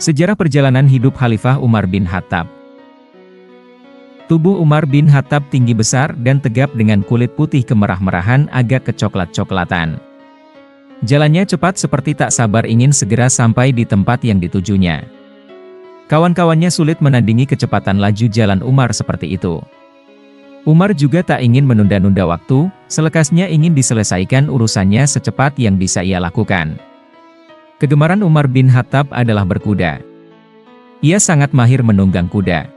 Sejarah perjalanan hidup Khalifah Umar bin Khattab. Tubuh Umar bin Khattab tinggi besar dan tegap dengan kulit putih kemerah-merahan agak kecoklat-coklatan. Jalannya cepat seperti tak sabar ingin segera sampai di tempat yang ditujunya. Kawan-kawannya sulit menandingi kecepatan laju jalan Umar seperti itu. Umar juga tak ingin menunda-nunda waktu, selekasnya ingin diselesaikan urusannya secepat yang bisa ia lakukan. Kegemaran Umar bin Khattab adalah berkuda. Ia sangat mahir menunggang kuda.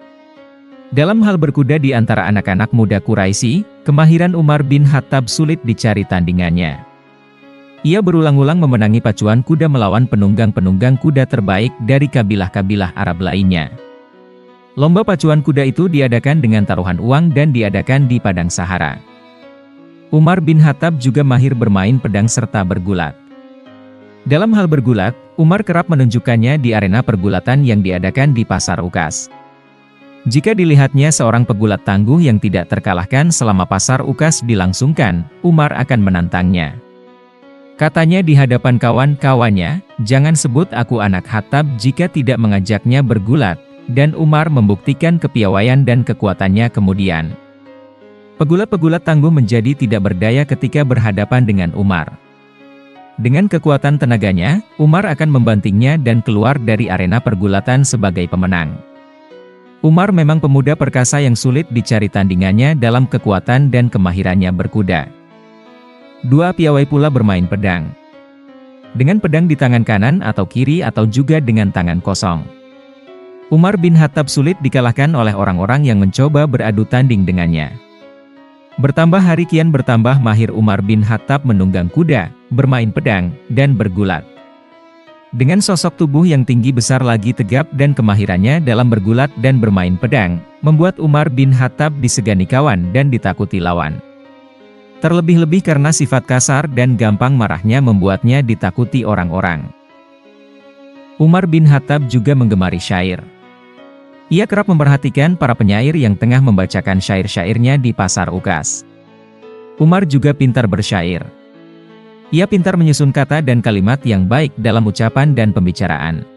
Dalam hal berkuda di antara anak-anak muda Quraisy, kemahiran Umar bin Khattab sulit dicari tandingannya. Ia berulang-ulang memenangi pacuan kuda melawan penunggang-penunggang kuda terbaik dari kabilah-kabilah Arab lainnya. Lomba pacuan kuda itu diadakan dengan taruhan uang dan diadakan di Padang Sahara. Umar bin Khattab juga mahir bermain pedang serta bergulat. Dalam hal bergulat, Umar kerap menunjukkannya di arena pergulatan yang diadakan di Pasar Ukas. Jika dilihatnya seorang pegulat tangguh yang tidak terkalahkan selama Pasar Ukas dilangsungkan, Umar akan menantangnya. Katanya di hadapan kawan-kawannya, "Jangan sebut aku anak Khattab jika tidak mengajaknya bergulat," dan Umar membuktikan kepiawaian dan kekuatannya kemudian. Pegulat-pegulat tangguh menjadi tidak berdaya ketika berhadapan dengan Umar. Dengan kekuatan tenaganya, Umar akan membantingnya dan keluar dari arena pergulatan sebagai pemenang. Umar memang pemuda perkasa yang sulit dicari tandingannya dalam kekuatan dan kemahirannya berkuda. Dua piawai pula bermain pedang. Dengan pedang di tangan kanan atau kiri atau juga dengan tangan kosong. Umar bin Khattab sulit dikalahkan oleh orang-orang yang mencoba beradu tanding dengannya. Bertambah hari kian bertambah mahir Umar bin Khattab menunggang kuda, bermain pedang, dan bergulat. Dengan sosok tubuh yang tinggi besar lagi tegap dan kemahirannya dalam bergulat dan bermain pedang, membuat Umar bin Khattab disegani kawan dan ditakuti lawan. Terlebih-lebih karena sifat kasar dan gampang marahnya membuatnya ditakuti orang-orang. Umar bin Khattab juga menggemari syair. Ia kerap memperhatikan para penyair yang tengah membacakan syair-syairnya di Pasar Ukas. Umar juga pintar bersyair. Ia pintar menyusun kata dan kalimat yang baik dalam ucapan dan pembicaraan.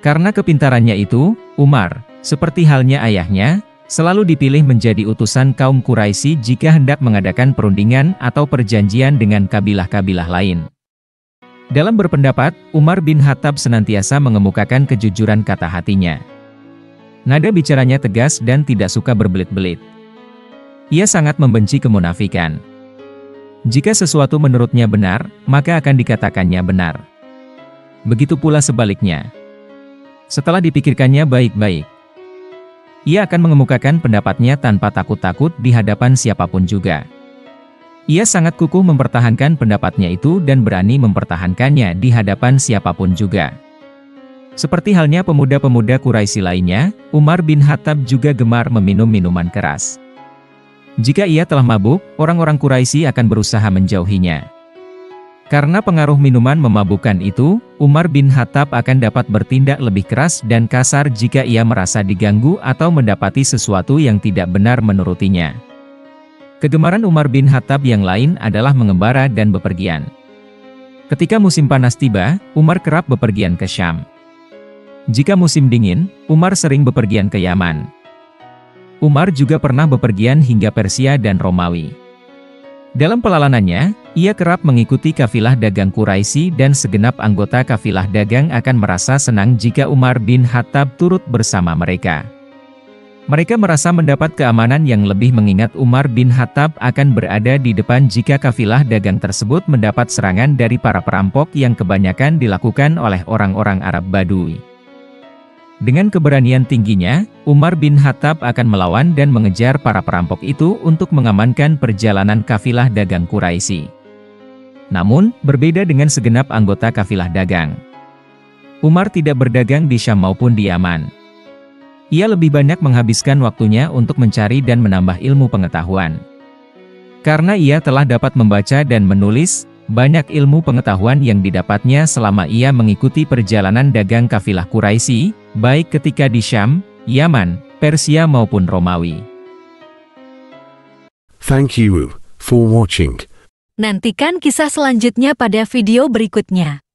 Karena kepintarannya itu, Umar, seperti halnya ayahnya, selalu dipilih menjadi utusan kaum Quraisy jika hendak mengadakan perundingan atau perjanjian dengan kabilah-kabilah lain. Dalam berpendapat, Umar bin Khattab senantiasa mengemukakan kejujuran kata hatinya. Nada bicaranya tegas dan tidak suka berbelit-belit. Ia sangat membenci kemunafikan. Jika sesuatu menurutnya benar, maka akan dikatakannya benar. Begitu pula sebaliknya. Setelah dipikirkannya baik-baik, ia akan mengemukakan pendapatnya tanpa takut-takut di hadapan siapapun juga. Ia sangat kukuh mempertahankan pendapatnya itu dan berani mempertahankannya di hadapan siapapun juga. Seperti halnya pemuda-pemuda Quraisy lainnya, Umar bin Khattab juga gemar meminum minuman keras. Jika ia telah mabuk, orang-orang Quraisy akan berusaha menjauhinya. Karena pengaruh minuman memabukkan itu, Umar bin Khattab akan dapat bertindak lebih keras dan kasar jika ia merasa diganggu atau mendapati sesuatu yang tidak benar menurutinya. Kegemaran Umar bin Khattab yang lain adalah mengembara dan bepergian. Ketika musim panas tiba, Umar kerap bepergian ke Syam. Jika musim dingin, Umar sering bepergian ke Yaman. Umar juga pernah bepergian hingga Persia dan Romawi. Dalam pelalanannya, ia kerap mengikuti kafilah dagang Quraisy dan segenap anggota kafilah dagang akan merasa senang jika Umar bin Khattab turut bersama mereka. Mereka merasa mendapat keamanan yang lebih mengingat Umar bin Khattab akan berada di depan jika kafilah dagang tersebut mendapat serangan dari para perampok yang kebanyakan dilakukan oleh orang-orang Arab Badui. Dengan keberanian tingginya, Umar bin Khattab akan melawan dan mengejar para perampok itu untuk mengamankan perjalanan kafilah dagang Quraisy. Namun, berbeda dengan segenap anggota kafilah dagang. Umar tidak berdagang di Syam maupun di Yaman. Ia lebih banyak menghabiskan waktunya untuk mencari dan menambah ilmu pengetahuan. Karena ia telah dapat membaca dan menulis, banyak ilmu pengetahuan yang didapatnya selama ia mengikuti perjalanan dagang kafilah Quraisy, baik ketika di Syam, Yaman, Persia maupun Romawi. Thank you for watching. Nantikan kisah selanjutnya pada video berikutnya.